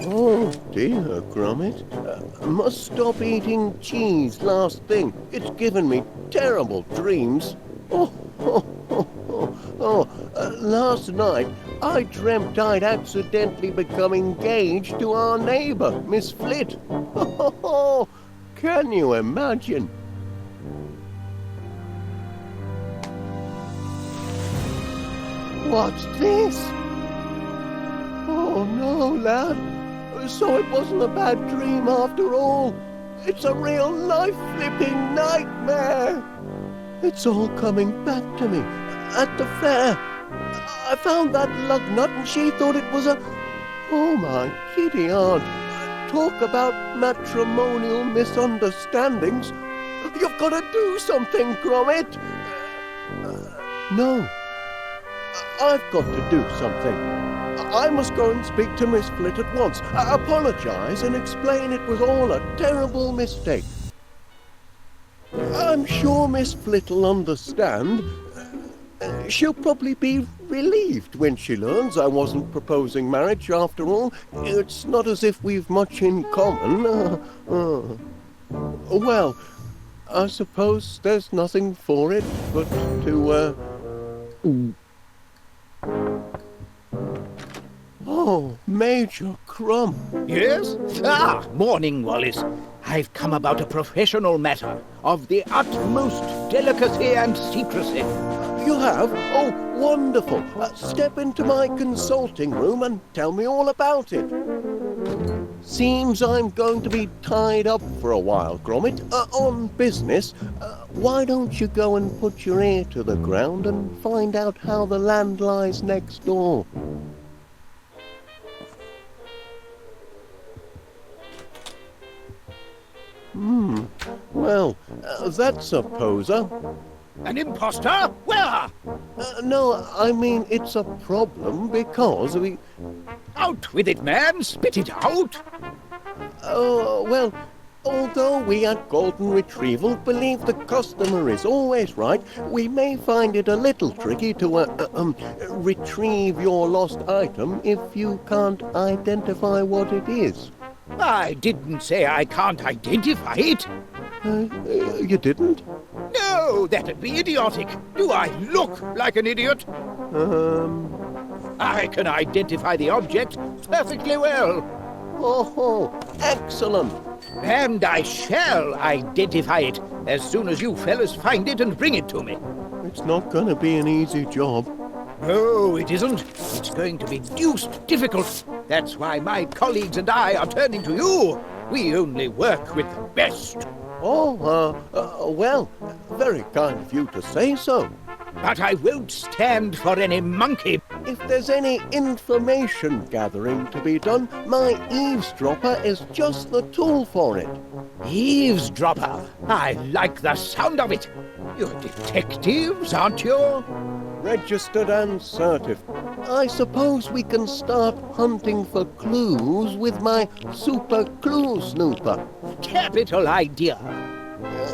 Oh dear, Gromit. Must stop eating cheese last thing. It's given me terrible dreams. Last night I dreamt I'd accidentally become engaged to our neighbour, Miss Flit. Can you imagine? What's this? Oh no, lad. So it wasn't a bad dream after all. It's a real life-flipping nightmare. It's all coming back to me. At the fair, I found that lug nut and she thought it was a... Oh my giddy aunt. Talk about matrimonial misunderstandings. You've got to do something, Gromit. No. I've got to do something. I must go and speak to Miss Flit at once, apologise and explain it was all a terrible mistake. I'm sure Miss Flit will understand. She'll probably be relieved when she learns I wasn't proposing marriage after all. It's not as if we've much in common. Well, I suppose there's nothing for it but to, Oh, Major Crumb. Yes? Morning, Wallace. I've come about a professional matter of the utmost delicacy and secrecy. You have? Oh, wonderful. Step into my consulting room and tell me all about it. Seems I'm going to be tied up for a while, Gromit, on business. Why don't you go and put your ear to the ground and find out how the land lies next door? Well, that's a poser. An imposter? Where? No, I mean it's a problem because we... Out with it, man! Spit it out! Oh, well, although we at Golden Retrieval believe the customer is always right, we may find it a little tricky to, retrieve your lost item if you can't identify what it is. I didn't say I can't identify it. You didn't? No, that'd be idiotic. Do I look like an idiot? I can identify the object perfectly well. Oh, excellent. And I shall identify it as soon as you fellas find it and bring it to me. It's not going to be an easy job. No, it isn't. It's going to be deuced difficult. That's why my colleagues and I are turning to you. We only work with the best. Oh, well, very kind of you to say so. But I won't stand for any monkey. If there's any information gathering to be done, my eavesdropper is just the tool for it. Eavesdropper? I like the sound of it. You're detectives, aren't you? Registered and certified. I suppose we can start hunting for clues with my super clue snooper. Capital idea.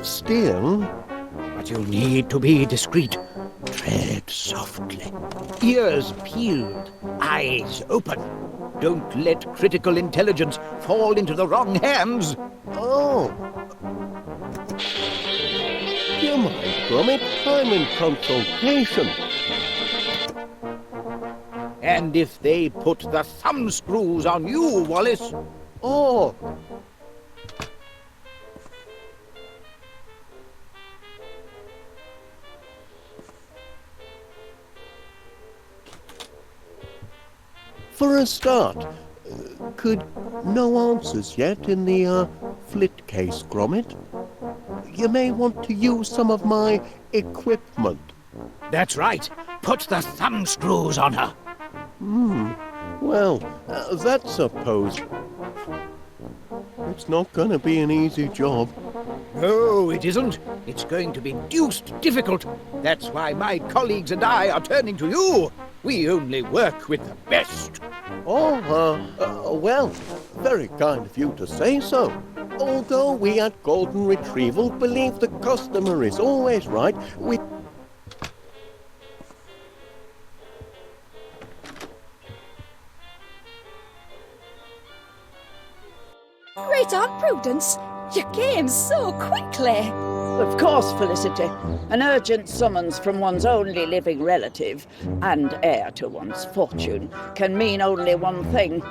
Still, But you'll need to be discreet. Tread softly. Ears peeled, eyes open. Don't let critical intelligence fall into the wrong hands. oh. You mind, Gromit? I'm in consultation. And if they put the thumb screws on you, Wallace, Oh, for a start, could no answers yet in the flit case, Gromit? You may want to use some of my equipment. that's right. Put the thumb screws on her. Well, that suppose it's not gonna be an easy job. No, it isn't. It's going to be deuced difficult. That's why my colleagues and I are turning to you. We only work with the best. Oh, well, very kind of you to say so. Although we at Golden Retrieval believe the customer is always right, we... Great Aunt Prudence, you came so quickly. Of course, Felicity. An urgent summons from one's only living relative and heir to one's fortune can mean only one thing.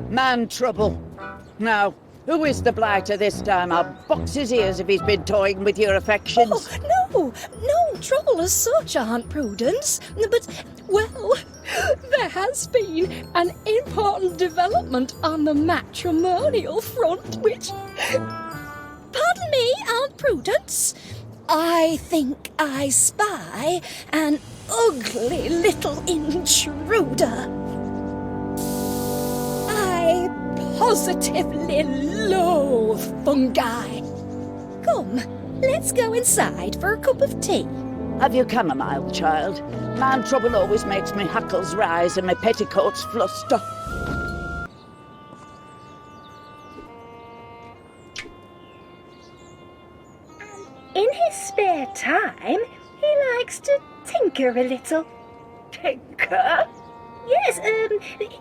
Man trouble. Now, who is the blighter this time? I'll box his ears if he's been toying with your affections. Oh, no trouble as such, Aunt Prudence. But, well, there has been an important development on the matrimonial front, which... Pardon me, Aunt Prudence. I think I spy an ugly little intruder. I positively loathe fungi. Come, let's go inside for a cup of tea. Have you chamomile, child? Man trouble always makes me hackles rise and my petticoats fluster. In his spare time, he likes to tinker a little. Tinker? Yes,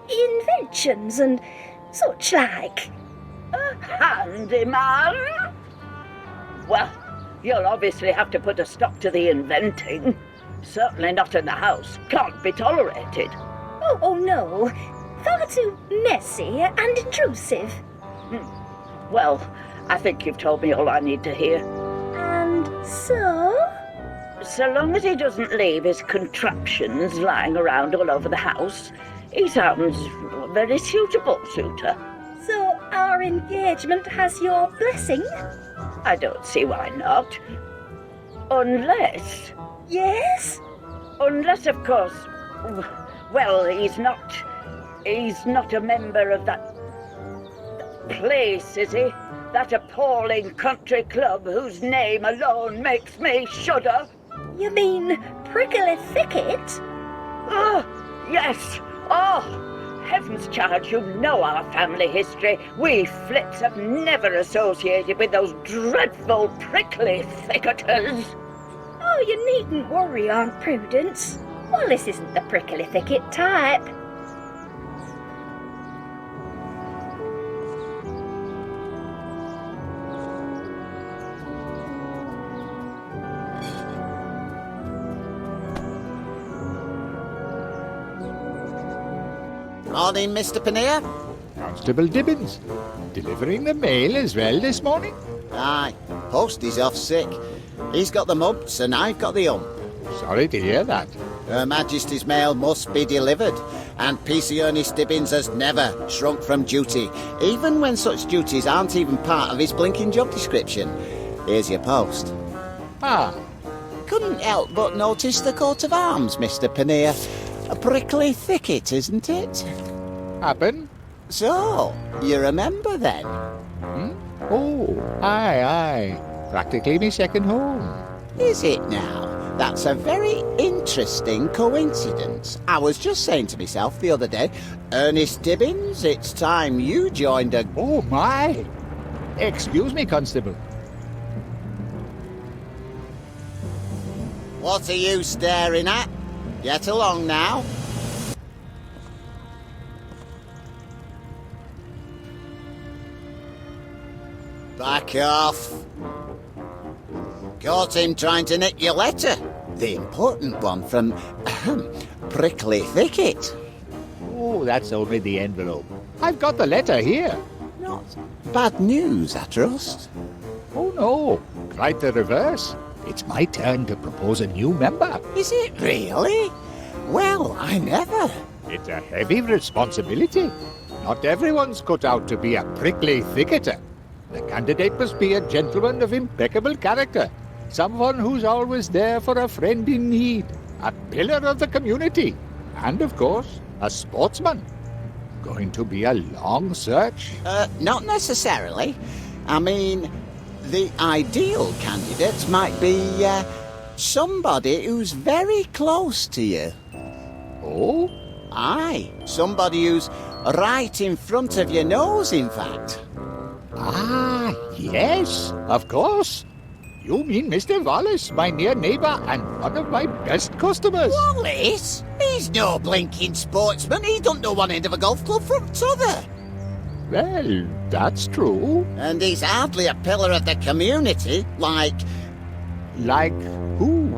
inventions and such like. A handyman? Well, you'll obviously have to put a stop to the inventing. Certainly not in the house. Can't be tolerated. Oh no. Far too messy and intrusive. Well, I think you've told me all I need to hear. And so? So long as he doesn't leave his contraptions lying around all over the house, he sounds a very suitable suitor. So our engagement has your blessing? I don't see why not. Unless, of course, well, he's not a member of that place, is he? That appalling country club whose name alone makes me shudder. You mean Prickly Thicket? Oh, yes. Oh, heavens, child, you know our family history. We Flits have never associated with those dreadful prickly thicketers. Oh, you needn't worry, Aunt Prudence. Wallace isn't the Prickly Thicket type. Morning, Mr. Panea. Constable Dibbins, delivering the mail as well this morning? Aye, post is off sick. He's got the mumps and I've got the hump. Sorry to hear that. Her Majesty's mail must be delivered, and PC Ernest Dibbins has never shrunk from duty, even when such duties aren't even part of his blinking job description. Here's your post. Ah, Couldn't help but notice the coat of arms, Mr. Panea. A prickly thicket, isn't it? happen? So, you remember then? Oh, aye. Practically me second home. Is it now? That's a very interesting coincidence. I was just saying to myself the other day, Ernest Dibbins, it's time you joined a... Oh, my. Excuse me, Constable. What are you staring at? Get along now. Back off. Caught him trying to nick your letter. The important one from Prickly Thicket. Oh, that's only the envelope. I've got the letter here. Not bad news, I trust. Oh, no. Quite the reverse. It's my turn to propose a new member. Is it really? Well, I never. It's a heavy responsibility. Not everyone's cut out to be a prickly thicketer. The candidate must be a gentleman of impeccable character, someone who's always there for a friend in need, a pillar of the community, and, of course, a sportsman. Going to be a long search? Not necessarily. I mean, the ideal candidate might be somebody who's very close to you. Oh? Aye, somebody who's right in front of your nose, in fact. Ah, yes, of course. You mean Mr. Wallace, my near neighbour and one of my best customers. Wallace? He's no blinking sportsman. He don't know one end of a golf club from t'other. Well, that's true. And he's hardly a pillar of the community, like Like who?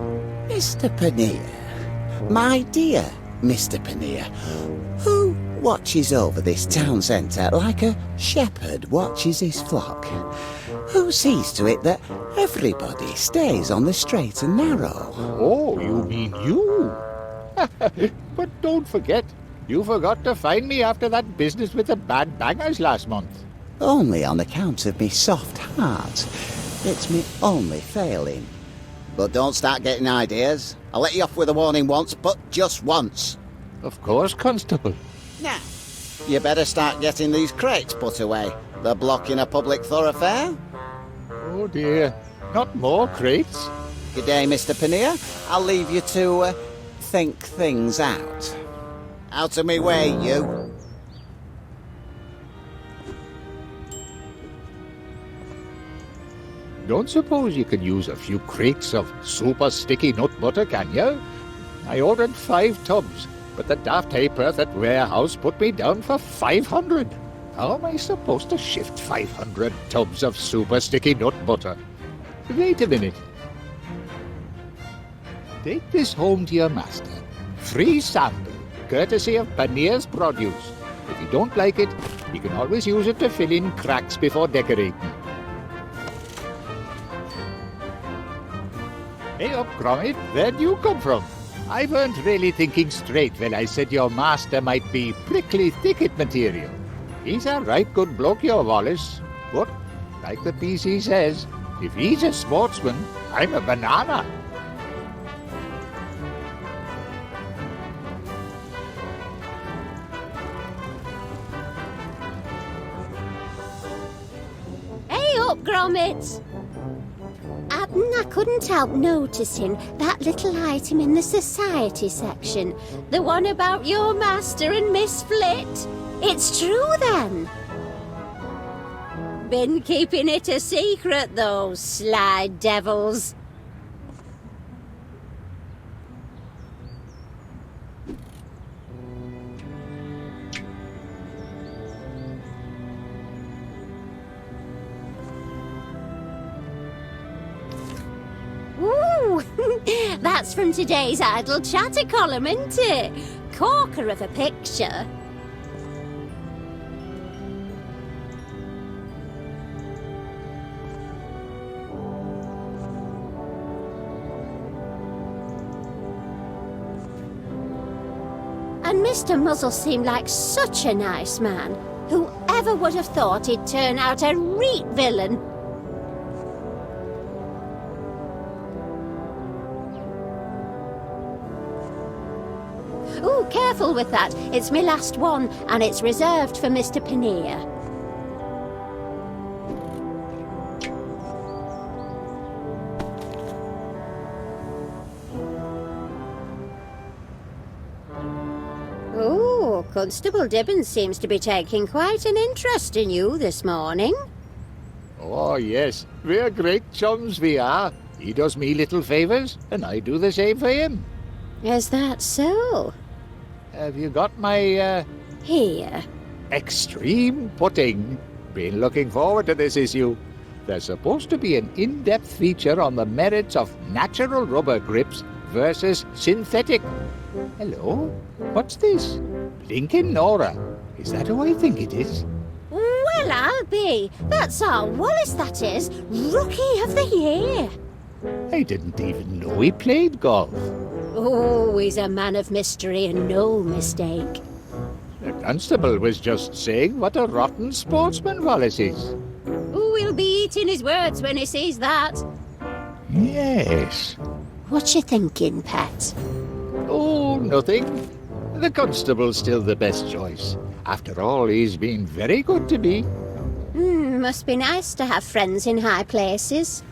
Mr. Pannier. My dear Mr. Pannier, who watches over this town centre like a shepherd watches his flock. Who sees to it that everybody stays on the straight and narrow. Oh, you mean you? But don't forget, you forgot to find me after that business with the bad bangers last month. Only on account of me soft heart. It's me only failing. But don't start getting ideas. I'll let you off with a warning once, but just once. Of course, Constable. Now, you better start getting these crates put away. They're blocking a public thoroughfare. Oh dear, not more crates. Good day, Mr. Pannier. I'll leave you to think things out. Out of me way, you. Don't suppose you can use a few crates of super sticky nut butter, can you? I ordered 5 tubs, but the daft ha'porth at warehouse put me down for 500. How am I supposed to shift 500 tubs of super sticky nut butter? Wait a minute. Take this home to your master. Free sample, courtesy of Pannier's Produce. If you don't like it, you can always use it to fill in cracks before decorating. Hey up, Gromit, where'd you come from? I weren't really thinking straight when I said your master might be prickly thicket material. He's a right good bloke, your Wallace. But, like the PC says, if he's a sportsman, I'm a banana. Hey up, Gromit! I couldn't help noticing that little item in the society section. The one about your master and Miss Flit. It's true, then. Been keeping it a secret, those sly devils. Ooh, that's from today's Idle Chatter column, isn't it? Corker of a picture. And Mr. Muzzle seemed like such a nice man. Whoever would have thought he'd turn out a reet villain? Ooh, careful with that. It's my last one, and it's reserved for Mr. Pannier. Ooh, Constable Dibbins seems to be taking quite an interest in you this morning. Oh, yes, we're great chums, we are. He does me little favours, and I do the same for him. Is that so? Have you got my, Here. extreme pudding? Been looking forward to this issue. There's supposed to be an in-depth feature on the merits of natural rubber grips versus synthetic. Hello? What's this? Blinking Nora. Is that who I think it is? Well, I'll be. That's our Wallace, that is. Rookie of the Year. I didn't even know he played golf. Oh, he's a man of mystery and no mistake. The constable was just saying what a rotten sportsman Wallace is. Oh, he'll be eating his words when he sees that. Yes. What you thinking, Pet? Oh, nothing. The constable's still the best choice. After all, he's been very good to me. Must be nice to have friends in high places.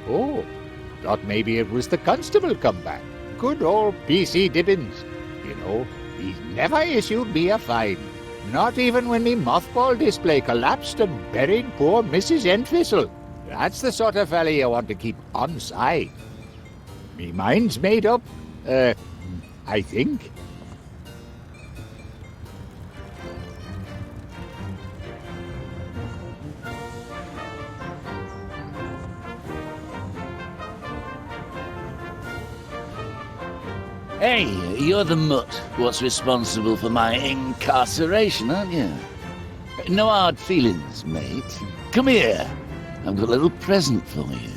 Oh, thought maybe it was the constable come back. Good old P.C. Dibbins. You know, he's never issued me a fine. Not even when me mothball display collapsed and buried poor Mrs. Entwistle. That's the sort of fella you want to keep on side. Me mind's made up, I think. Hey, you're the mutt what's responsible for my incarceration, aren't you? No hard feelings, mate. Come here. I've got a little present for you.